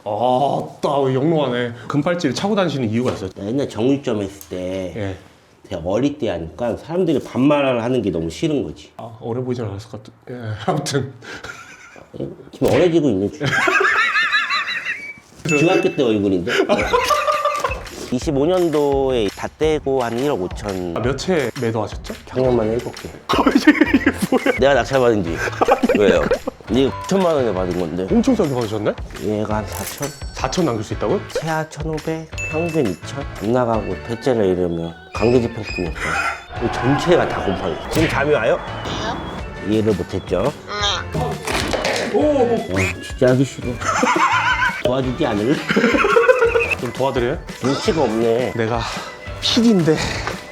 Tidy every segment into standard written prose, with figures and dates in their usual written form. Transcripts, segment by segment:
아따 영롱하네. 금팔찌를 차고 다니시는 이유가 있어요? 옛날 정육점 했을 때 예. 제가 어릴 때 하니까 사람들이 반말을 하는 게 너무 싫은 거지. 아 어려 보이진 않았을 것 같아. 예. 아무튼 지금 어려지고 있는 중. 중학교 때 얼굴인데. 25년도에 다 떼고 한 1억 5천. 몇 채 매도하셨죠? 작년만 7개. 내가 낙찰받은 지. 왜요? 이거 9천만 원에 받은 건데. 엄청 싸게 받으셨네? 얘가 한 4천? 4천 남길 수 있다고요? 최하 1,500, 평균 2천. 안 나가고 대체를 이러면 강제집행뿐이었어. 이 전체가 다 곰팡이. 지금 잠이 와요? 이해를 못했죠? 진짜 하기 싫어. 도와주지 않을래? 좀 도와드려요? 눈치가 없네. 내가 PD인데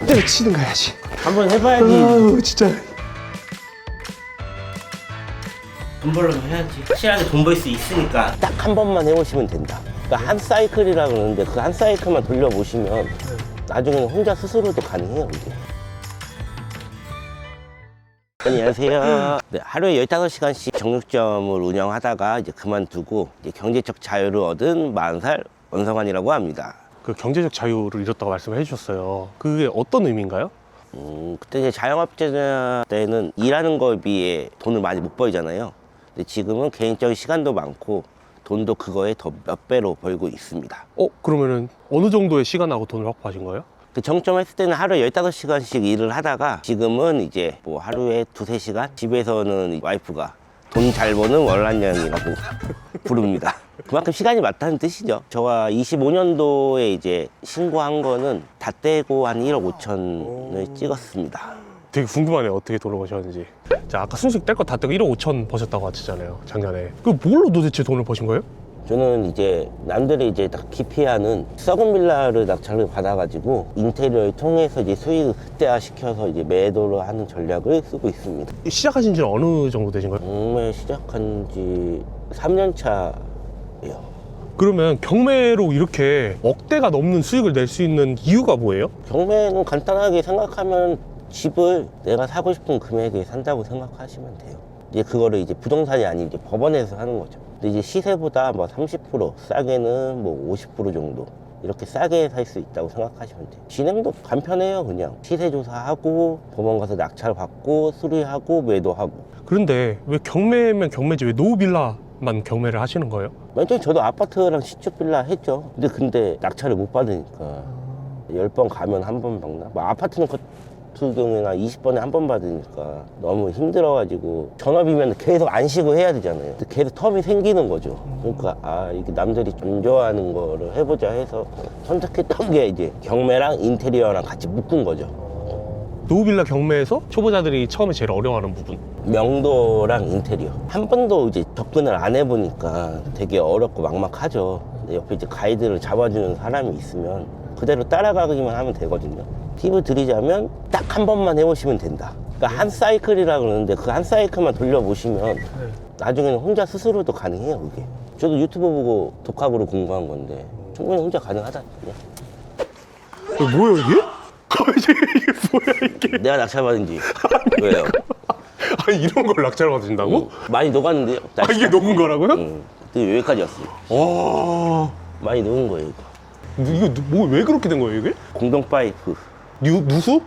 때려치는 거 해야지. 한번 해봐야지. 아유 진짜. 돈 벌려면 해야지. 확실하게 돈 벌 수 있으니까 딱 한 번만 해보시면 된다. 그러니까 한 사이클이라 그러는데 그 한 사이클만 돌려보시면 나중에는 혼자 스스로도 가능해요, 이게. 안녕하세요. 네, 하루에 15시간씩 정육점을 운영하다가 이제 그만두고 이제 경제적 자유를 얻은 40살 원성환이라고 합니다. 그 경제적 자유를 잃었다고 말씀을 해주셨어요. 그게 어떤 의미인가요? 그때 이제 자영업자 때는 일하는 거에 비해 돈을 많이 못 벌잖아요. 근데 지금은 개인적인 시간도 많고 돈도 그거에 더 몇 배로 벌고 있습니다. 그러면은 어느 정도의 시간하고 돈을 확보하신 거예요? 그 정점 했을 때는 하루에 15시간씩 일을 하다가 지금은 이제 뭐 하루에 2-3시간? 집에서는 와이프가 돈 잘 버는 월남냥이라고 부릅니다. 그만큼 시간이 많다는 뜻이죠. 저와 25년도에 이제 신고한 거는 다 떼고 한 1억 5천을 찍었습니다. 되게 궁금하네요. 어떻게 돈을 버셨는지. 자, 아까 순식 뗄 거 다 떼고 1억 5천 버셨다고 하셨잖아요. 작년에. 그 뭘로 도대체 돈을 버신 거예요? 저는 이제 남들이 이제 딱 기피하는 썩은 빌라를 낙찰을 받아가지고 인테리어를 통해서 이제 수익을 극대화시켜서 이제 매도를 하는 전략을 쓰고 있습니다. 시작하신 지는 어느 정도 되신 거예요? 경매 시작한 지 3년 차예요. 그러면 경매로 이렇게 억대가 넘는 수익을 낼 수 있는 이유가 뭐예요? 경매는 간단하게 생각하면 집을 내가 사고 싶은 금액에 산다고 생각하시면 돼요. 이제 그거를 이제 부동산이 아닌 이제 법원에서 하는 거죠. 근데 이제 시세보다 뭐 30%, 싸게는 뭐 50% 정도 이렇게 싸게 살 수 있다고 생각하시면 돼요. 진행도 간편해요. 그냥 시세 조사하고 법원 가서 낙찰 받고 수리하고 매도하고. 그런데 왜 경매면 경매지 왜 노후빌라만 경매를 하시는 거예요? 맨 처음에 저도 아파트랑 신축 빌라 했죠. 근데 낙찰을 못 받으니까 10번 가면 한 번 받나? 뭐 아파트는 같은 경우에는 20번에 한 번 받으니까 너무 힘들어가지고 전업이면 계속 안 쉬고 해야 되잖아요. 계속 텀이 생기는 거죠. 그러니까 이게 남들이 좀 좋아하는 거를 해보자 해서 선택했던 게 이제 경매랑 인테리어랑 같이 묶은 거죠. 노후빌라 경매에서 초보자들이 처음에 제일 어려워하는 부분. 명도랑 인테리어. 한 번도 이제 접근을 안 해보니까 되게 어렵고 막막하죠. 근데 옆에 이제 가이드를 잡아주는 사람이 있으면 그대로 따라가기만 하면 되거든요. 팁을 드리자면 딱 한 번만 해보시면 된다. 그러니까 한 사이클이라 그러는데 그 한 사이클만 돌려보시면 나중에는 혼자 스스로도 가능해요, 그게. 저도 유튜브 보고 독학으로 공부한 건데 충분히 혼자 가능하다니까요. 이게 뭐예요 이게? 이게 뭐야 이게? 내가 낙찰받은 지. 왜요? 아니 이런 걸 낙찰 받으신다고? 많이 녹았는데요. 이게 녹은 거라고요? 근데 여기까지 왔어요. 와, 많이 녹은 거예요, 이거. 이거 뭐 왜 그렇게 된 거예요 이게? 공동 파이프 누수?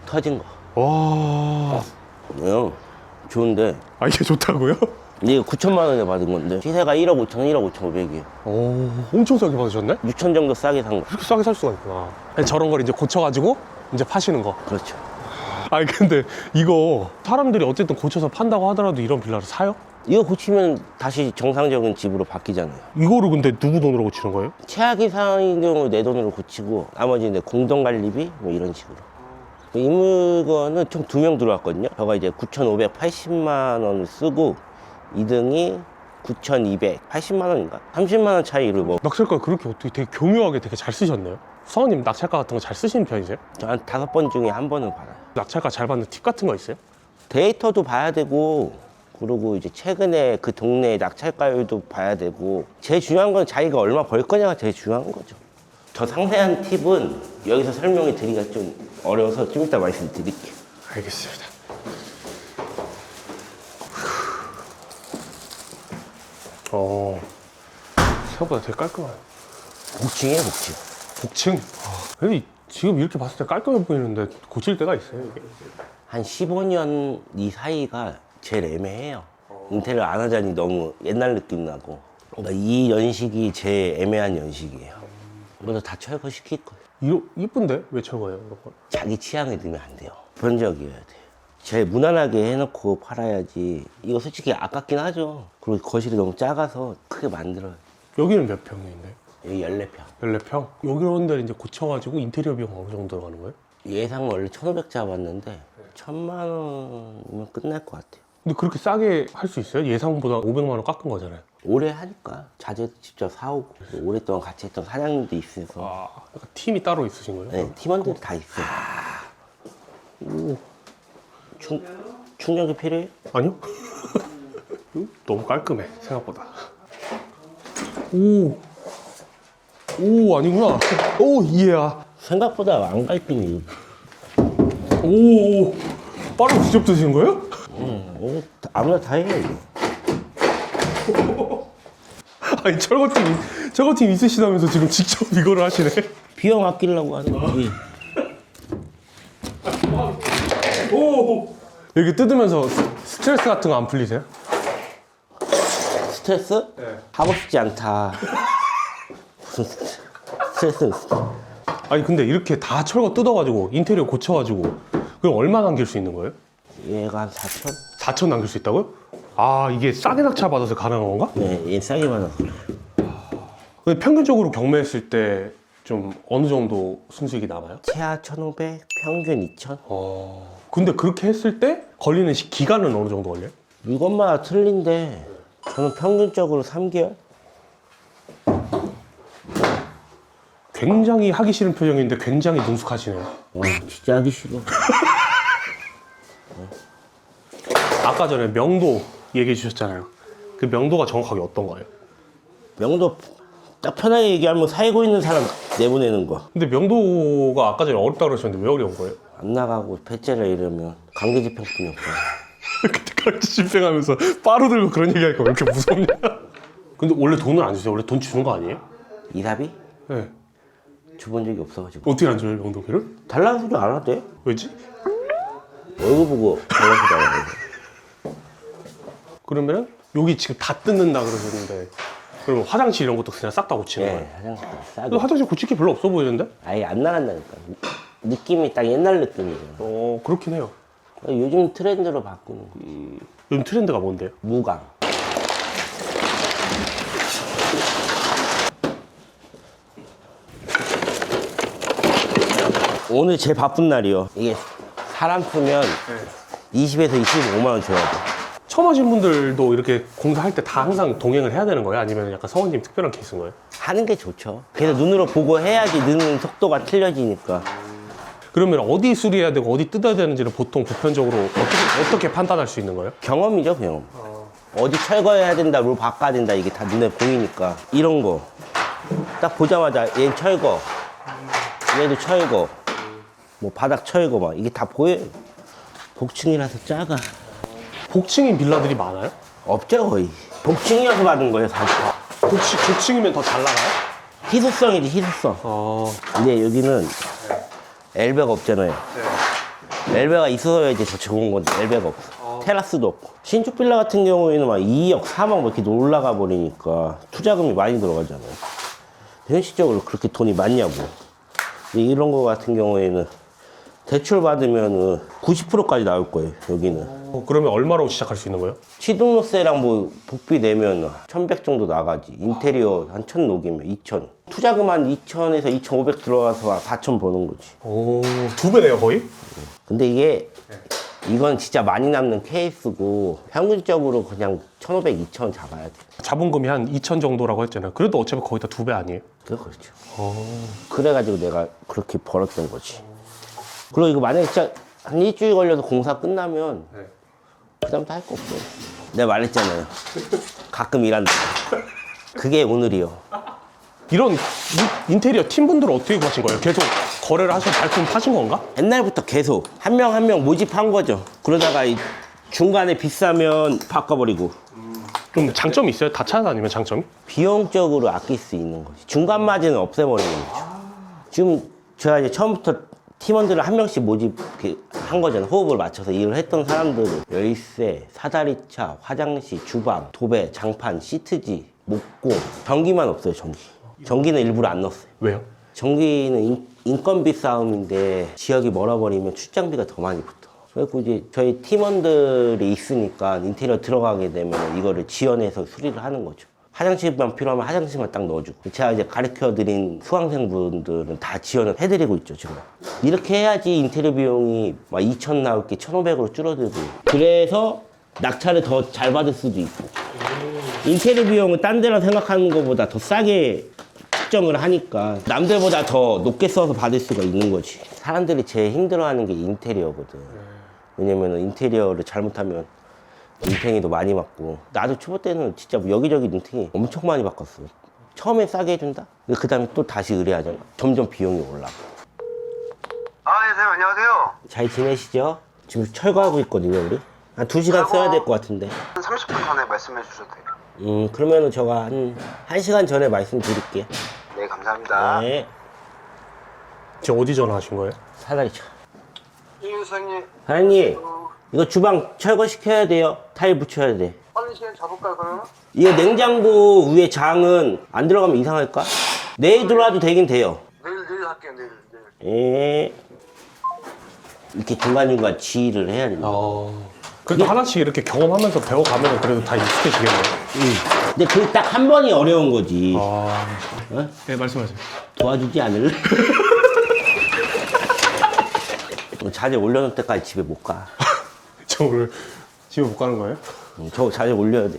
터진 거. 와, 왜요? 좋은데 이게 좋다고요? 이게 9천만 원에 받은 건데 시세가 1억 5천, 1억 5,500이에요. 오, 엄청 싸게 받으셨네? 6천 정도 싸게 산 거. 그렇게 싸게 살 수가 있구나. 아니, 저런 걸 이제 고쳐가지고 이제 파시는 거. 그렇죠. 아니 근데 이거 사람들이 어쨌든 고쳐서 판다고 하더라도 이런 빌라를 사요? 이거 고치면 다시 정상적인 집으로 바뀌잖아요. 이거를 근데 누구 돈으로 고치는 거예요? 최악의 상황인 경우 내 돈으로 고치고 나머지 내 공동관리비 뭐 이런 식으로. 이 물건은 총 2명 들어왔거든요. 저가 이제 9,580만 원을 쓰고 2등이 9,280만 원인가? 30만 원 차이를 뭐. 낙찰가 그렇게 어떻게 되게 교묘하게 되게 잘 쓰셨네요. 성원님 낙찰가 같은 거 잘 쓰시는 편이세요? 저 한 5번 중에 한 번은 받아요. 낙찰가 잘 받는 팁 같은 거 있어요? 데이터도 봐야 되고 그리고 이제 최근에 그 동네 낙찰가율도 봐야 되고 제일 중요한 건 자기가 얼마 벌 거냐가 제일 중요한 거죠. 더 상세한 팁은 여기서 설명해 드리기가 좀 어려워서 좀 이따 말씀드릴게요. 알겠습니다. 생각보다 되게 깔끔하네. 복층이에요, 복층. 복층. 근데 지금 이렇게 봤을 때 깔끔해 보이는데 고칠 때가 있어요, 이게. 한 15년 이 사이가 제일 애매해요. 인테리어 안 하자니 너무 옛날 느낌 나고. 그러니까 이 연식이 제일 애매한 연식이에요. 그래서 다 철거시킬 거예요. 이쁜데? 왜 철거해요, 이런 걸? 자기 취향에 넣으면 안 돼요. 보편적이어야 돼요. 제일 무난하게 해놓고 팔아야지. 이거 솔직히 아깝긴 하죠. 그리고 거실이 너무 작아서 크게 만들어요. 여기는 몇 평인데? 여기 14평. 14평? 여기런 데를 이제 고쳐가지고 인테리어 비용 어느 정도 들어가는 거예요? 예상 원래 1,500 잡았는데 1,000만 원이면 끝날 것 같아요. 근데 그렇게 싸게 할 수 있어요? 예상보다 500만 원 깎은 거잖아요. 오래 하니까 자재도 직접 사오고 오랫동안 같이 했던 사장님도 있어서 약간 팀이 따로 있으신 거예요? 네, 팀원들이 다 있어요. 오. 충전기 필요해요? 아니요? 너무 깔끔해, 생각보다. 오, 아니구나. 오, 이해야. 생각보다 안 깔끔해요. 오, 빠르게 직접 드시는 거예요? 아무나 다 해요. 아니, 철거팀 있으시다면서 지금 직접 이거를 하시네. 비용 아끼려고 하는 거지. 오, 이렇게 뜯으면서 스트레스 같은 거 안 풀리세요? 스트레스? 네. 하고 싶지 않다. 무슨 스트레스는 있어. 아니, 근데 이렇게 다 철거 뜯어가지고 인테리어 고쳐가지고 그럼 얼마 남길 수 있는 거예요? 얘가 한 4천? 4천 남길 수 있다고요? 아, 이게 싸게 낙찰 받아서 가능한 건가? 네, 얘 싸게 받아서 그래요. 근데 평균적으로 경매했을 때 좀 어느 정도 순수익이 남아요? 최하 1,500, 평균 2,000. 근데 그렇게 했을 때 걸리는 기간은 어느 정도 걸려요? 물건마다 틀린데 저는 평균적으로 3개월? 굉장히 하기 싫은 표정인데 굉장히 능숙하시네요. 진짜 하기 싫어. 아까 전에 명도 얘기해 주셨잖아요. 그 명도가 정확하게 어떤 거예요? 명도 딱 편하게 얘기하면 살고 있는 사람 내보내는 거. 근데 명도가 아까 전에 어렵다고 그러셨는데 왜 어려운 거예요? 안 나가고 배째라 이러면 강제집행뿐이 없어. 그때까지 집행하면서 빠루 들고 그런 얘기하니까 왜 이렇게 무섭냐? 근데 원래 돈을 안 주세요? 원래 돈 주는 거 아니에요? 이사비? 네. 줘본 적이 없어가지고. 어떻게 안 줘요, 명도비를? 달라는 소리 안 하대. 왜지? 얼굴 보고 달라는 소리 안 하대. 그러면은 여기 지금 다 뜯는다 그러셨는데 그러면 화장실 이런 것도 그냥 싹 다 고치는 거예요? 네, 화장실 근데 싸고. 화장실 고칠 게 별로 없어 보이는데? 아예 안 나간다니까. 느낌이 딱 옛날 느낌이잖아. 그렇긴 해요. 요즘 트렌드로 바꾸는 거. 요즘 트렌드가 뭔데요? 무광. 오늘 제일 바쁜 날이요. 이게 사람 쓰면 20에서 25만 원 줘야 돼. 처음 하신 분들도 이렇게 공사할 때 다 항상 동행을 해야 되는 거예요? 아니면 약간 성원님 특별한 케이스인 거예요? 하는 게 좋죠. 그래서 눈으로 보고 해야지 느는 속도가 틀려지니까. 그러면 어디 수리해야 되고 어디 뜯어야 되는지를 보통 보편적으로 어떻게 판단할 수 있는 거예요? 경험이죠, 경험. 어디 철거해야 된다, 뭘 바꿔야 된다, 이게 다 눈에 보이니까. 이런 거. 딱 보자마자 얘 철거, 얘도 철거, 뭐 바닥 철거 막 이게 다 보여요. 복층이라서 작아. 복층인 빌라들이 많아요? 없죠, 거의. 복층이어서 받은 거예요, 사실. 복층이면 더 잘 나가요? 희소성이지, 희소성. 근데 여기는 엘베가 없잖아요. 엘베가 있어야지 더 좋은 건데 엘베가 없어. 테라스도 없고. 신축 빌라 같은 경우에는 막 2억, 3억 뭐 이렇게 올라가 버리니까 투자금이 많이 들어가잖아요. 현실적으로 그렇게 돈이 많냐고. 근데 이런 거 같은 경우에는 대출 받으면 90%까지 나올 거예요, 여기는. 그러면 얼마로 시작할 수 있는 거예요? 취등록세랑 뭐 복비 내면 1,100 정도 나가지. 인테리어 한 1,000 녹이면 2,000. 투자금 한 2,000에서 2,500 들어가서 4,000 버는 거지. 오, 2배네요, 거의? 근데 이게 이건 진짜 많이 남는 케이스고 평균적으로 그냥 1,500, 2,000 잡아야 돼. 자본금이 한 2천 정도라고 했잖아요. 그래도 어차피 거의 다 2배 아니에요? 그렇죠. 그래가지고 내가 그렇게 벌었던 거지. 그리고 이거 만약에 진짜 한 일주일 걸려서 공사 끝나면 그다음부터 할 거 없어. 내가 말했잖아요. 가끔 일한다. 그게 오늘이요. 이런 인테리어 팀분들은 어떻게 구하신 거예요? 계속 거래를 하셔서 발품 파신 건가? 옛날부터 계속 한 명 한 명 모집한 거죠. 그러다가 이 중간에 비싸면 바꿔버리고 그럼 장점이 있어요? 다 찾아다니면 장점이? 비용적으로 아낄 수 있는 거지. 중간 마진을 없애버리는 거죠. 지금 제가 이제 처음부터 팀원들을 한 명씩 모집한 거잖아요. 호흡을 맞춰서 일을 했던 사람들은 열쇠, 사다리차, 화장실, 주방, 도배, 장판, 시트지, 목공, 전기만 없어요. 전기는 일부러 안 넣었어요. 왜요? 전기는 인건비 싸움인데 지역이 멀어버리면 출장비가 더 많이 붙어. 그래서 이제 저희 팀원들이 있으니까 인테리어 들어가게 되면 이거를 지원해서 수리를 하는 거죠. 화장실만 필요하면 화장실만 딱 넣어주고. 제가 이제 가르쳐드린 수강생분들은 다 지원을 해드리고 있죠, 지금. 이렇게 해야지 인테리어 비용이 막 2,000 나올 게 1,500으로 줄어들고. 그래서 낙찰을 더 잘 받을 수도 있고. 인테리어 비용은 딴 데랑 생각하는 것보다 더 싸게 측정을 하니까 남들보다 더 높게 써서 받을 수가 있는 거지. 사람들이 제일 힘들어하는 게 인테리어거든. 왜냐면 인테리어를 잘못하면 눈탱이도 많이 맞고. 나도 초보 때는 진짜 여기저기 눈탱이 엄청 많이 바꿨어. 처음에 싸게 해준다? 그 다음에 또 다시 의뢰하잖아. 점점 비용이 올라가. 아, 예, 선생님, 안녕하세요. 잘 지내시죠? 지금 철거하고 있거든요, 우리. 한 2시간 써야 될 것 같은데. 한 30분 전에 말씀해 주셔도 돼요. 그러면은 제가 한 1시간 전에 말씀드릴게요. 네, 감사합니다. 네. 지금 어디 전화하신 거예요? 사다리차. 예, 선생님. 사장님, 이거 주방 철거시켜야 돼요. 타일 붙여야 돼. 빠른 시간 잡을까요, 그러면? 이거 냉장고 위에 장은 안 들어가면 이상할까? 내일 들어와도 되긴 돼요. 내일 할게요, 내일. 예. 이렇게 중간중간 지휘를 해야 된다. 그래도 하나씩 이렇게 경험하면서 배워가면 그래도 다 익숙해지겠네요. 근데 그 딱 한 번이 어려운 거지. 네, 말씀하세요. 도와주지 않을래? 자재 올려놓을 때까지 집에 못 가. 저 오늘 집에 못 가는 거예요? 저 자재 올려야 돼.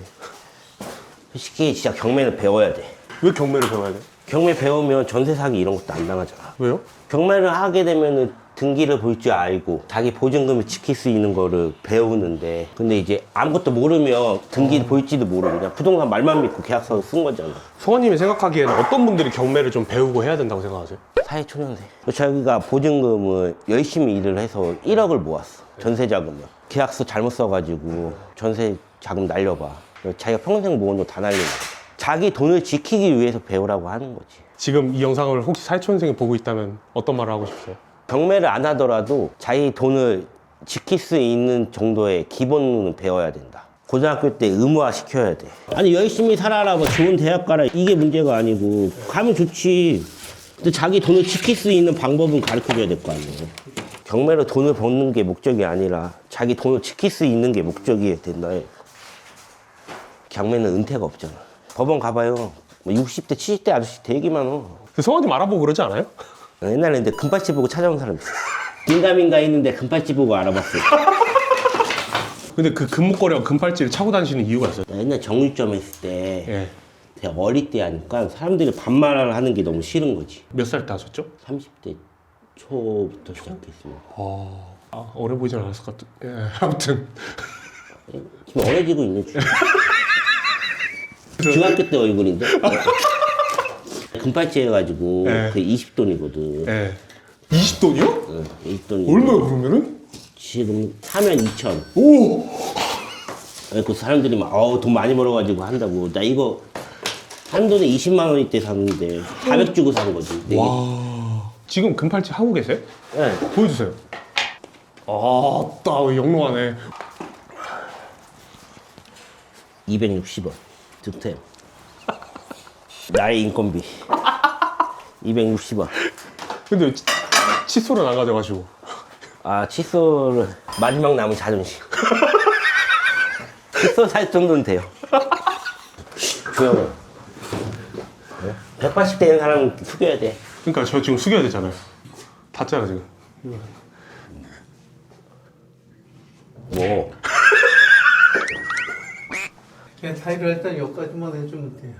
솔직히 진짜 경매는 배워야 돼. 왜 경매를 배워야 돼? 경매 배우면 전세 사기 이런 것도 안 당하잖아. 왜요? 경매를 하게 되면은 등기를 볼 줄 알고 자기 보증금을 지킬 수 있는 거를 배우는데, 근데 이제 아무것도 모르면 등기를 볼지도 모르고 그냥 부동산 말만 믿고 계약서를 쓴 거잖아. 성원님이 생각하기에는 어떤 분들이 경매를 좀 배우고 해야 된다고 생각하세요? 사회초년생. 자기가 보증금을 열심히 일을 해서 1억을 모았어. 전세 자금을. 계약서 잘못 써가지고 전세 자금 날려봐. 자기가 평생 모은 돈 다 날리는 거야. 자기 돈을 지키기 위해서 배우라고 하는 거지. 지금 이 영상을 혹시 사회초년생이 보고 있다면 어떤 말을 하고 싶으세요? 경매를 안 하더라도 자기 돈을 지킬 수 있는 정도의 기본은 배워야 된다. 고등학교 때 의무화 시켜야 돼. 아니 열심히 살아라, 뭐 좋은 대학 가라, 이게 문제가 아니고 가면 좋지. 근데 자기 돈을 지킬 수 있는 방법은 가르쳐줘야 될 거 아니에요. 경매로 돈을 버는 게 목적이 아니라 자기 돈을 지킬 수 있는 게 목적이 된다. 경매는 은퇴가 없잖아. 법원 가봐요. 뭐 60대, 70대 아저씨 되게 많어. 성원님 알아보고 그러지 않아요? 옛날에 근데 금팔찌 보고 찾아온 사람 있어. 긴가민가 했는데 금팔찌 보고 알아봤어. 근데 그 금목걸이와 금팔찌를 차고 다니시는 이유가 있어요? 나 옛날 정육점 했을 때 예. 되게 어릴 때 하니까 사람들이 반말을 하는 게 너무 싫은 거지. 몇 살 때 하셨죠? 30대 초부터 시작했습니다. 어려 보이진 않았을 것 같아. 예, 아무튼. 지금 어려지고 있는 중. 중학교 때 얼굴인데. 금팔찌 해가지고 네. 그 20돈이거든. 예. 20돈이요? 20돈이. 얼마요 그러면은? 지금 사면 2천. 오! 그 사람들이 막 돈 많이 벌어가지고 한다고. 나 이거 한 돈에 20만 원일 때 샀는데 400 주고 산 거지. 네 개. 와. 지금 금팔찌 하고 계세요? 네. 보여주세요. 아따, 영롱하네. 260원 득템. 나의 인건비 260원. 근데 칫솔은 안 가져가시고. 아, 칫솔은 마지막 남은 자존심. 칫솔 살 정도는 돼요. 조용히. 180 되는 사람은 숙여야 돼. 그러니까 저 지금 숙여야 되잖아요. 닿잖아 지금. 뭐. 그냥 타일을 일단 여기까지만 해주면 돼요.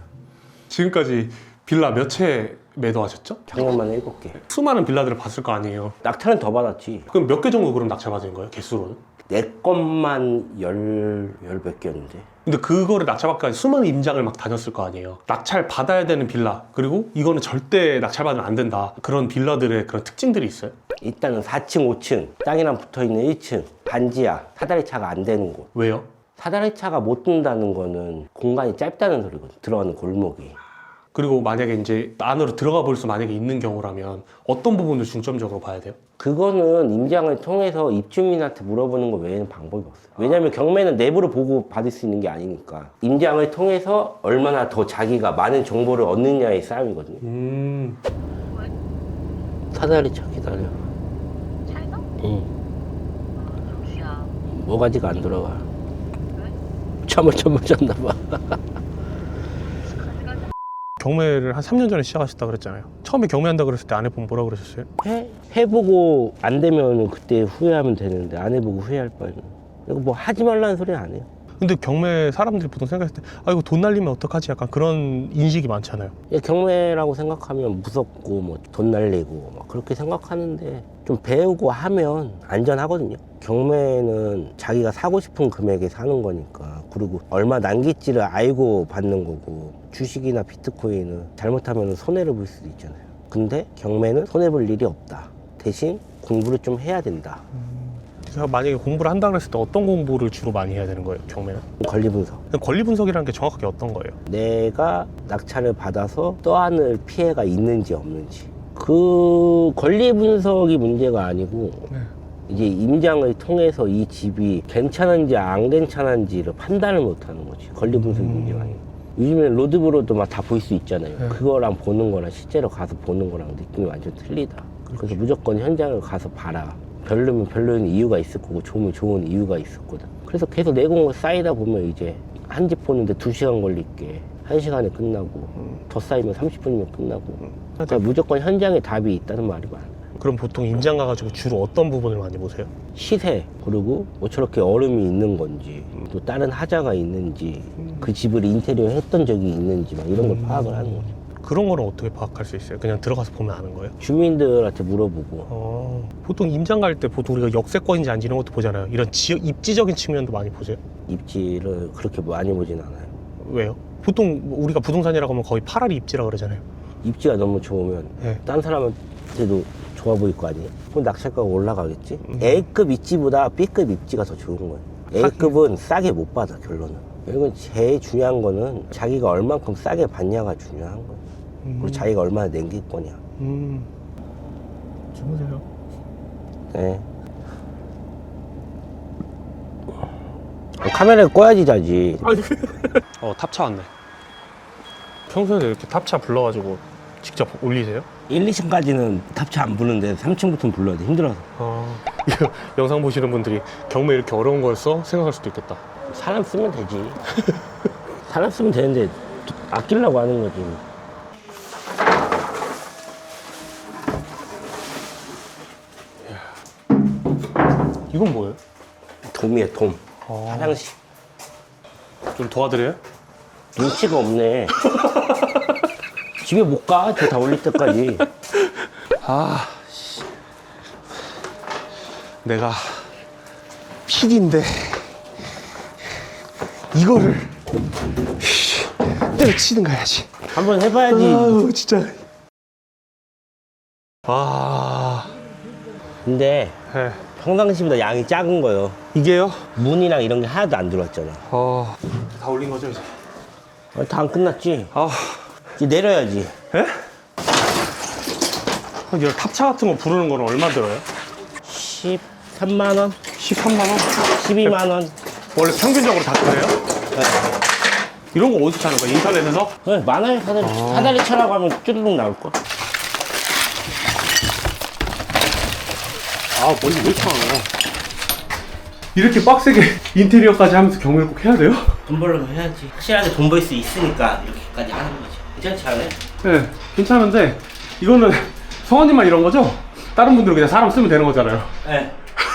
지금까지 빌라 몇 채 매도하셨죠? 작년만 7개. 수많은 빌라들을 봤을 거 아니에요. 낙찰은 더 받았지. 그럼 몇 개 정도 그럼 낙찰 받은 거예요? 개수로는? 내 것만 열 몇 개였는데. 근데 그거를 낙찰받기까지 수많은 임장을 막 다녔을 거 아니에요. 낙찰 받아야 되는 빌라, 그리고 이거는 절대 낙찰받으면 안 된다, 그런 빌라들의 그런 특징들이 있어요? 일단은 4층, 5층, 땅이랑 붙어있는 1층, 반지하, 사다리차가 안 되는 곳. 왜요? 사다리차가 못 든다는 거는 공간이 짧다는 소리거든. 들어가는 골목이. 그리고 만약에 이제 안으로 들어가 볼 수 만약에 있는 경우라면 어떤 부분을 중점적으로 봐야 돼요? 그거는 임장을 통해서 입주민한테 물어보는 거 외에는 방법이 없어요. 왜냐면 경매는 내부를 보고 받을 수 있는 게 아니니까. 임장을 통해서 얼마나 더 자기가 많은 정보를 얻느냐의 싸움이거든요. 사다리차 기다려. 차에서? 응. 역시야. 뭐가지가 안 돌아가. 참을 잤나 봐. 경매를 한 3년 전에 시작하셨다 그랬잖아요. 처음에 경매한다 그랬을 때 아내분 뭐라 그러셨어요? 해보고 안 되면 그때 후회하면 되는데 안 해보고 후회할 바에는. 이거 뭐 하지 말라는 소리 안 해요. 근데 경매 사람들이 보통 생각했을 때 아 이거 돈 날리면 어떡하지? 약간 그런 인식이 많잖아요. 경매라고 생각하면 무섭고 뭐 돈 날리고 막 그렇게 생각하는데 좀 배우고 하면 안전하거든요. 경매는 자기가 사고 싶은 금액에 사는 거니까. 그리고 얼마 남길지를 알고 받는 거고, 주식이나 비트코인은 잘못하면 손해를 볼 수도 있잖아요. 근데 경매는 손해볼 일이 없다. 대신 공부를 좀 해야 된다. 그래서 만약에 공부를 한다 그랬을 때 어떤 공부를 주로 많이 해야 되는 거예요, 경매는? 권리 분석. 권리 분석이라는 게 정확하게 어떤 거예요? 내가 낙찰을 받아서 떠안을 피해가 있는지 없는지. 그 권리 분석이 문제가 아니고 이제 임장을 통해서 이 집이 괜찮은지 안 괜찮은지를 판단을 못하는 거지. 권리 분석이 문제가 아니고. 요즘에 로드브로도 막 다 볼 수 있잖아요. 그거랑 보는 거랑 실제로 가서 보는 거랑 느낌이 완전 틀리다. 그래서 무조건 현장을 가서 봐라. 별로면 별로인 이유가 있을 거고 좋으면 좋은 이유가 있을 거다. 그래서 계속 내공을 쌓이다 보면 이제 한 집 보는데 2시간 걸릴게 1시간에 끝나고 더 쌓이면 30분이면 끝나고. 그러니까 무조건 현장에 답이 있다는 말이 많아요. 그럼 보통 임장 가가지고 주로 어떤 부분을 많이 보세요? 시세, 그리고 뭐 저렇게 얼음이 있는 건지 또 다른 하자가 있는지 그 집을 인테리어 했던 적이 있는지 막 이런 걸 파악을 하는 거죠. 그런 거는 어떻게 파악할 수 있어요? 그냥 들어가서 보면 아는 거예요? 주민들한테 물어보고. 보통 임장 갈 때 보통 우리가 역세권인지 아닌지 이런 것도 보잖아요. 이런 지역 입지적인 측면도 많이 보세요? 입지를 그렇게 많이 보진 않아요. 왜요? 보통 우리가 부동산이라고 하면 거의 8알이 입지라 그러잖아요. 입지가 너무 좋으면 네. 딴 사람한테도 좋아 보일 거 아니에요? 그럼 낙찰가가 올라가겠지? A급 입지보다 B급 입지가 더 좋은 거예요. A급은 싸게 못 받아, 결론은. 이건 제일 중요한 거는 자기가 얼만큼 싸게 받냐가 중요한 거예요. 그리고 자기가 얼마나 남길 거냐. 주무세요. 네. 카메라를 꺼야지 자지. 탑차 왔네. 평소에도 이렇게 탑차 불러가지고 직접 올리세요? 1, 2층까지는 탑차 안 부르는데 3층부터는 불러야 돼. 힘들어서. 이거 영상 보시는 분들이 경매 이렇게 어려운 거였어? 생각할 수도 있겠다. 사람 쓰면 되지. 사람 쓰면 되는데 아끼려고 하는 거지. 이건 뭐예요? 돔이에요, 돔. 화장실. 좀 도와드려요? 눈치가 없네. 집에 못 가, 저 다 올릴 때까지. 내가 PD인데 이거를 때려치는 거야지. 한번 해봐야지. 아우 진짜. 근데 네. 평상시보다 양이 작은 거요. 이게요? 문이랑 이런 게 하나도 안 들어왔잖아. 다 올린 거죠 이제? 다 안 끝났지? 이제 내려야지. 예? 이런 탑차 같은 거 부르는 거는 얼마 들어요? 13만 원? 13만 원? 12만 원? 원래 평균적으로 다 그래요? 네. 이런 거 어디서 사는 거야? 인터넷에서? 네, 많아요. 사다리 차라고 하면 쭈르륵 나올걸? 머리 왜 이렇게 많아? 이렇게 빡세게 인테리어까지 하면서 경매를 꼭 해야 돼요? 돈 벌려면 해야지. 확실하게 돈 벌 수 있으니까 이렇게까지 하는 거지. 괜찮지 않아요? 네, 괜찮은데 이거는 성원님만 이런 거죠? 다른 분들은 그냥 사람 쓰면 되는 거잖아요. 네.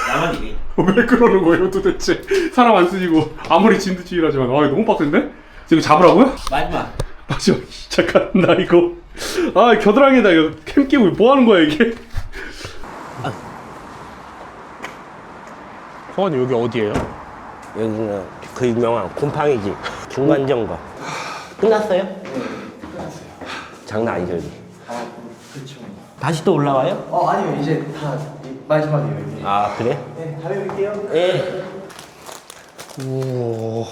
나만 이게. 왜 그러는 거예요 도대체? 사람 안 쓰시고 아무리 진두지휘라지만 이거 너무 빡센데? 지금 잡으라고요? 마지막. 맞아. 잠깐 나 이거 겨드랑이에다 이거 캠 끼고 뭐 하는 거야 이게? 성원님 여기 어디예요? 여기는 그 유명한 곰팡이집 중간 점검. 끝났어요? 네, 끝났어요. 장난 아니죠 여기? 그렇죠. 다시 또 올라와요? 아니요, 이제 다 마지막이에요. 이제. 그래? 네, 다녀올게요. 예. 오,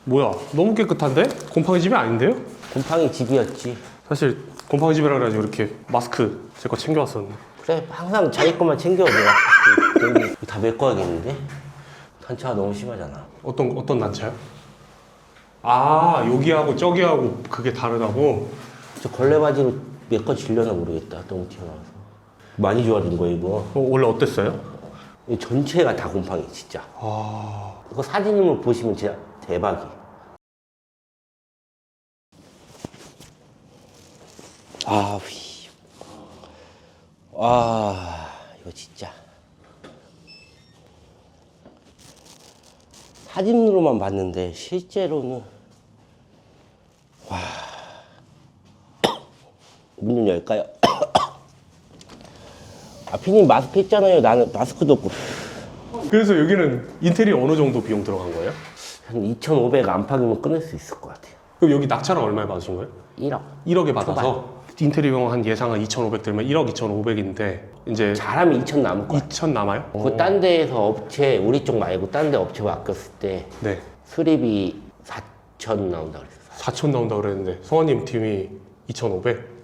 뭐야? 너무 깨끗한데? 곰팡이 집이 아닌데요? 곰팡이 집이었지. 사실 곰팡이 집이라 그래가지고 이렇게 마스크 제 거 챙겨왔었는데. 그래, 항상 자기 것만 챙겨줘. 다 메꿔야겠는데? 단차가 너무 심하잖아. 어떤 난차요? 아, 여기하고 저기하고 그게 다르다고? 저 걸레 바지로 메꿔지려나 모르겠다. 너무 튀어나와서. 많이 좋아진 거야, 이거. 원래 어땠어요? 이 전체가 다 곰팡이, 진짜. 아, 이거 사진으로 보시면 진짜 대박이. 아, 휘. 아, 이거 진짜. 사진으로만 봤는데 실제로는 와. 문 좀 열까요? 아, 피님 마스크 했잖아요. 나는 마스크도 없고. 그래서 여기는 인테리어 어느 정도 비용 들어간 거예요? 한 2,500 안팎이면 끊을 수 있을 것 같아요. 그럼 여기 낙찰은 얼마에 받으신 거예요? 1억. 1억에 받아서 인테리어 비용 한 예상 한 2,500 들면 1억 2,500인데 이제 잘하면 2천 남을 거야. 2,000 남아요? 그 딴 데에서 업체, 우리 쪽 말고 딴 데 업체 맡겼을 때 네, 수리비 4천 나온다 그랬어. 4,000 나온다고 그랬는데 성환님 팀이 2,500.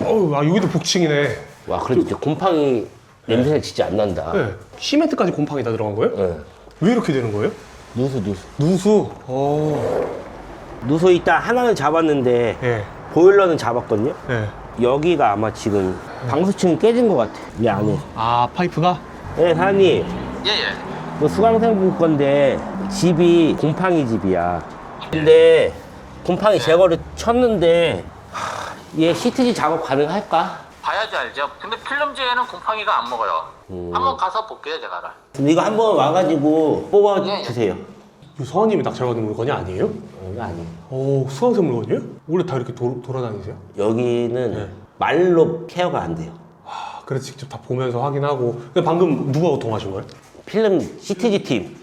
어우, 아 여기도 복층이네. 와, 그래도 진짜 곰팡이 냄새가 진짜 안 난다. 네. 시멘트까지 곰팡이 다 들어간 거예요? 네. 왜 이렇게 되는 거예요? 누수. 누수. 누수 일단 하나는 잡았는데 예. 보일러는 잡았거든요. 예. 여기가 아마 지금 방수층이 깨진 것 같아. 이 안에. 아 파이프가? 네, 사장님. 예예. 그 수강생분 건데 집이 곰팡이 집이야. 근데 곰팡이 제거를 쳤는데 얘 시트지 작업 가능할까? 봐야지 알죠. 근데 필름지에는 곰팡이가 안 먹어요. 한번 가서 볼게요, 제가. 근데 이거 한번 와가지고 뽑아주세요. 이거 성환님이 낙찰받은 물건이 아니에요? 이거 아니에요. 오, 수강생 물건이에요? 원래 다 이렇게 돌아다니세요? 여기는 네. 말로 케어가 안 돼요. 아, 그래서 직접 다 보면서 확인하고. 근데 방금 누가 통하신 거예요? 필름 시트지 팀.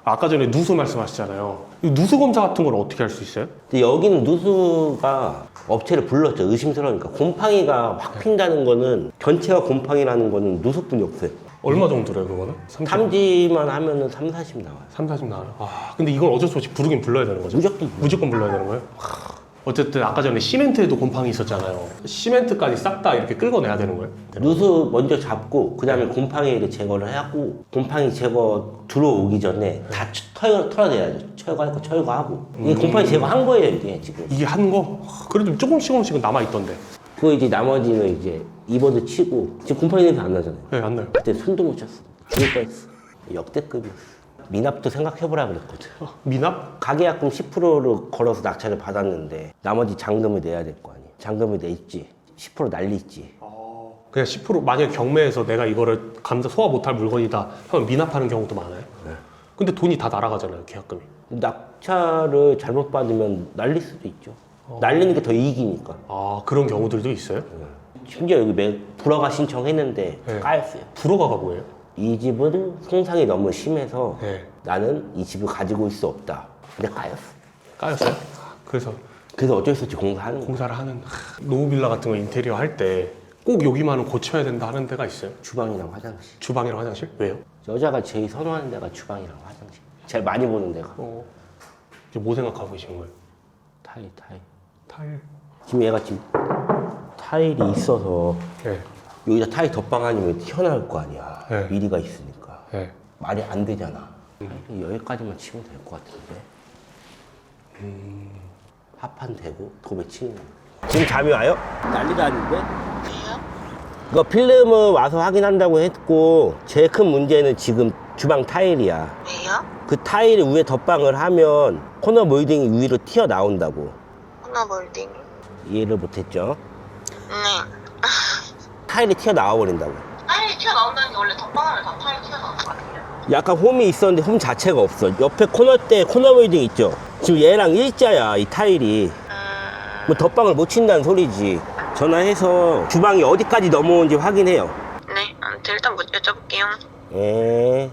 아까 전에 누수 말씀하셨잖아요. 이 누수 검사 같은 걸 어떻게 할 수 있어요? 근데 여기는 누수가 업체를 불렀죠. 의심스러우니까. 곰팡이가 확 핀다는 거는 전체가 곰팡이라는 거는 누수뿐이 없어요. 얼마 정도 들어요, 그거는? 30? 탐지만 하면은 3, 40 나와요. 3, 40 나와요? 아, 근데 이걸 어쩔 수 없이 부르긴 불러야 되는 거죠? 무조건 불러야 되는 거예요? 어쨌든 아까 전에 시멘트에도 곰팡이 있었잖아요. 시멘트까지 싹 다 이렇게 끌어내야 되는 거예요? 누수 먼저 잡고 그 다음에 곰팡이를 제거를 하고 곰팡이 제거 들어오기 전에 다 털어내야죠. 철거하고 이게 곰팡이 제거한 거예요 이게 지금. 이게 한 거? 그래도 조금씩은 남아있던데. 그 이제 나머지는 이제 이번도 치고 지금 곰팡이 냄새 안 나잖아요. 네, 안 나요. 그때 손도 못 쳤어. 죽을 뻔했어. 역대급이었어. 미납도 생각해보라 그랬거든. 미납? 가계약금 10%를 걸어서 낙찰을 받았는데 나머지 잔금을 내야 될 거 아니에요. 잔금을 냈지. 10% 날리지. 그냥 10% 만약에 경매에서 내가 이거를 감사 소화 못할 물건이다 하면 미납하는 경우도 많아요. 네. 근데 돈이 다 날아가잖아요, 계약금이. 낙찰을 잘못 받으면 날릴 수도 있죠. 날리는 게 더 이익이니까. 아, 그런 경우들도 있어요? 심지어 여기 불허가 신청했는데 네. 까였어요. 불허가가 뭐예요? 이 집은 손상이 너무 심해서 네. 나는 이 집을 가지고 있을 수 없다. 근데 까였어. 까였어요? 그래서 그래서 어쩔 수 없이 공사하는 거야. 공사를 하는 노후빌라 같은 거 인테리어 할 때 꼭 여기만은 고쳐야 된다 하는 데가 있어요? 주방이랑 화장실. 주방이랑 화장실? 왜요? 여자가 제일 선호하는 데가 주방이랑 화장실. 제일 많이 보는 데가. 이제 뭐 생각하고 계신 거예요? 타일. 타일. 지금 얘가 지금 타일이 있어서 네. 여기다 타일 덧방 아니면 튀어나올 거 아니야. 네. 미리가 있으니까. 네. 말이 안 되잖아. 여기까지만 치면 될 것 같은데. 합판 되고 도배 치는 거. 지금 잠이 와요? 난리가 아닌데? 이거 필름을 와서 확인한다고 했고 제일 큰 문제는 지금 주방 타일이야. 왜요? 그 타일 위에 덧방을 하면 코너 몰딩이 위로 튀어나온다고. 코너 몰딩. 이해를 못했죠? 네. 타일이 튀어나와 버린다고. 타일이 튀어나온다는 게 원래 덧방하면 다 타일이 튀어나오는 거 아니에요? 약간 홈이 있었는데 홈 자체가 없어. 옆에 코너대 코너 몰딩 있죠? 지금 얘랑 일자야 이 타일이. 뭐 덧방을 못 친다는 소리지. 전화해서 주방이 어디까지 넘어온지 확인해요. 네. 일단 여쭤볼게요. 에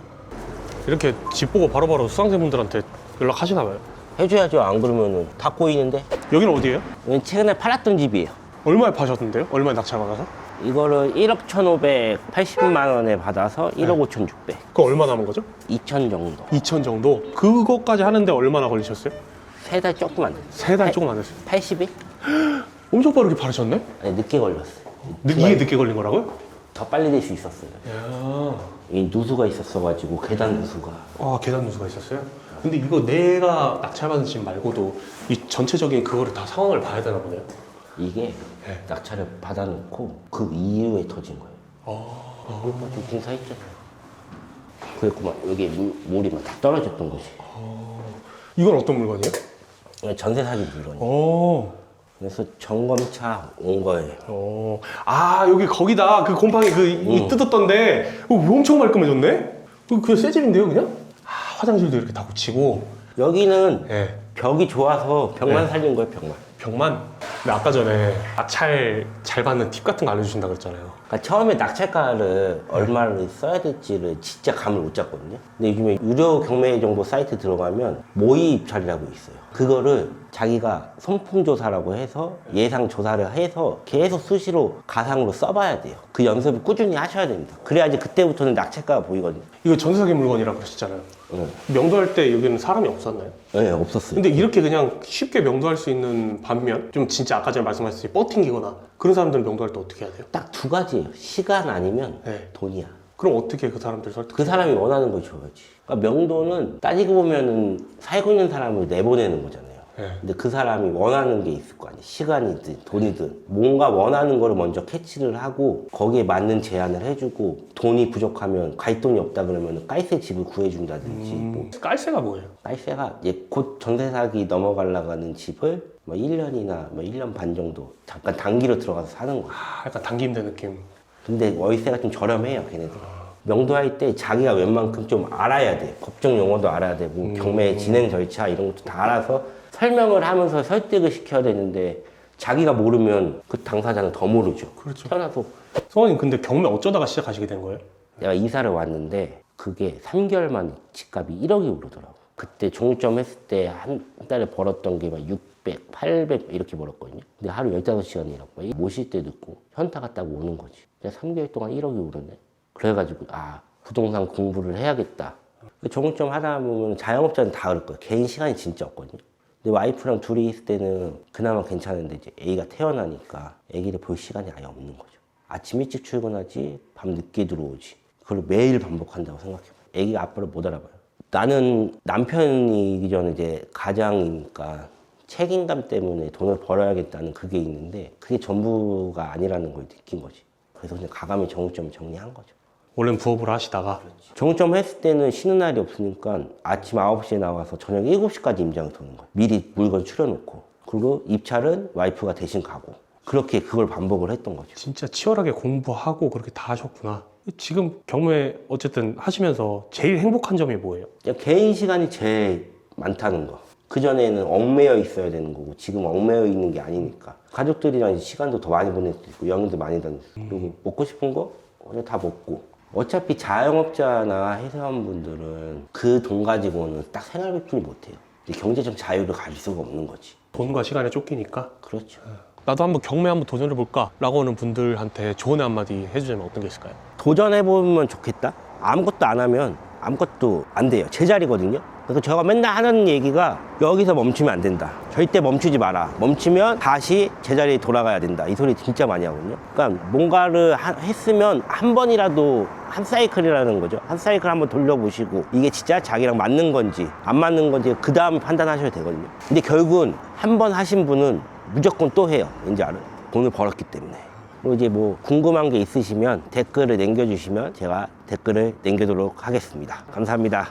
이렇게 집 보고 바로바로 수강생분들한테 연락하시나 봐요. 해줘야죠. 안 그러면은 다 꼬이는데. 여기는 어디예요? 여긴 최근에 팔았던 집이에요. 얼마에 파셨는데요? 얼마에 낙찰받아서? 이거를 1억 1,580만 원에 받아서 1억 5,600. 그거 얼마 남은 거죠? 2천 정도. 2천 정도? 그거까지 하는데 얼마나 걸리셨어요? 3달 조금 안 됐어요. 3달 조금 안 됐어요. 80일? 엄청 빠르게 바르셨네? 아니, 늦게 걸렸어요. 이게 늦게 걸린 거라고요? 더 빨리 될 수 있었어요. 야. 이 누수가 있었어가지고 계단 누수가. 아, 계단 누수가 있었어요? 근데 이거 내가 낙찰받은 집 말고도 이 전체적인 그거를 다 상황을 봐야 되나 보네요. 이게 네. 낙찰을 받아놓고 그 이후에 터진 거예요. 지금 공사했잖아요. 그래서 막 여기 물이 막 다 떨어졌던 거지. 이건 어떤 물건이에요? 전세 사기 물건이에요. 오. 그래서 점검차 온 거예요. 아, 여기 거기다 그 곰팡이 이거 뜯었던데 엄청 말끔해졌네? 그냥 새 집인데요, 그냥? 아, 화장실도 이렇게 다 고치고. 여기는 네. 벽이 좋아서 벽만 네. 살린 거예요, 벽만. 벽만? 근데 아까 전에 낙찰 잘 받는 팁 같은 거 알려주신다 그랬잖아요. 그러니까 처음에 낙찰가를 얼마를 써야 될지를 진짜 감을 못 잡거든요. 근데 요즘에 유료 경매 정보 사이트 들어가면 모의 입찰이라고 있어요. 그거를 자기가 손품조사라고 해서 예상 조사를 해서 계속 수시로 가상으로 써봐야 돼요. 그 연습을 꾸준히 하셔야 됩니다. 그래야지 그때부터는 낙찰가가 보이거든요. 이거 전세 사기 물건이라고 그러셨잖아요. 명도할 때 여기는 사람이 없었나요? 네, 없었어요. 근데 이렇게 그냥 쉽게 명도할 수 있는 반면 좀 진짜 아까 전에 말씀하셨듯이 버팅기거나 그런 사람들은 명도할 때 어떻게 해야 돼요? 딱 두 가지예요. 시간 아니면 네. 돈이야. 그럼 어떻게 그 사람들 설득? 그 사람이 원하는 걸 줘야지. 그러니까 명도는 따지고 보면은 살고 있는 사람을 내보내는 거잖아요. 네. 근데 그 사람이 원하는 게 있을 거 아니에요. 시간이든 돈이든 뭔가 원하는 거를 먼저 캐치를 하고 거기에 맞는 제안을 해주고 돈이 부족하면 갈 돈이 없다 그러면 깔세 집을 구해준다든지 뭐 깔세가 뭐예요? 깔세가 곧 전세 사기 넘어가려고 하는 집을 뭐 1년이나 뭐 1년 반 정도 잠깐 단기로 들어가서 사는 거예요. 아, 약간 당기 임대 느낌. 근데 월세가 좀 저렴해요, 걔네들. 명도할 때 자기가 웬만큼 좀 알아야 돼. 법정 용어도 알아야 되고, 경매 진행 절차 이런 것도 다 알아서 설명을 하면서 설득을 시켜야 되는데, 자기가 모르면 그 당사자는 더 모르죠. 그렇죠. 태어나서 성원님 근데 경매 어쩌다가 시작하시게 된 거예요? 내가 이사를 왔는데, 그게 3개월 만에 집값이 1억이 오르더라고. 그때 종점 했을 때 한 달에 벌었던 게 막 600, 800 이렇게 벌었거든요. 근데 하루 15시간 일하고, 모실 때도 있고, 현타 갔다고 오는 거지. 내가 3개월 동안 1억이 오르네. 그래가지고 부동산 공부를 해야겠다. 종점 하다 보면 자영업자는 다 그럴 거예요. 개인 시간이 진짜 없거든요. 근데 와이프랑 둘이 있을 때는 그나마 괜찮은데 이제 애기가 태어나니까 애기를 볼 시간이 아예 없는 거죠. 아침 일찍 출근하지 밤 늦게 들어오지. 그걸 매일 반복한다고 생각해봐요. 애기가 아빠를 못 알아봐요. 나는 남편이기 전에 이제 가장이니까 책임감 때문에 돈을 벌어야겠다는 그게 있는데 그게 전부가 아니라는 걸 느낀 거지. 그래서 그냥 가감히 정점을 정리한 거죠. 원래는 부업으로 하시다가 정점 했을 때는 쉬는 날이 없으니까 아침 9시에 나와서 저녁 7시까지 임장을 도는 거예요. 미리 물건 추려놓고. 그리고 입찰은 와이프가 대신 가고. 그렇게 그걸 반복을 했던 거죠. 진짜 치열하게 공부하고 그렇게 다 하셨구나. 지금 경매 어쨌든 하시면서 제일 행복한 점이 뭐예요? 그냥 개인 시간이 제일 많다는 거. 그전에는 얽매여 있어야 되는 거고 지금 얽매여 있는 게 아니니까. 가족들이랑 시간도 더 많이 보낼 수 있고 여행도 많이 다닐 수 있고 그리고 먹고 싶은 거 그냥 다 먹고. 어차피 자영업자나 회사원분들은 그 돈 가지고는 딱 생활비풀이 못해요. 경제적 자유를 가질 수가 없는 거지. 돈과 시간에 쫓기니까 그렇죠. 나도 한번 경매 한번 도전해볼까? 라고 하는 분들한테 조언의 한마디 해주자면 어떤 게 있을까요? 도전해보면 좋겠다. 아무것도 안 하면 아무것도 안 돼요. 제자리거든요. 그래서 제가 맨날 하는 얘기가 여기서 멈추면 안 된다. 절대 멈추지 마라. 멈추면 다시 제자리에 돌아가야 된다. 이 소리 진짜 많이 하거든요. 그러니까 뭔가를 했으면 한 번이라도 한 사이클이라는 거죠. 한 사이클 한번 돌려보시고 이게 진짜 자기랑 맞는 건지 안 맞는 건지 그 다음에 판단하셔야 되거든요. 근데 결국은 한 번 하신 분은 무조건 또 해요. 왠지 알아요. 돈을 벌었기 때문에. 그리고 이제 뭐 궁금한 게 있으시면 댓글을 남겨주시면 제가 댓글을 남겨도록 하겠습니다. 감사합니다.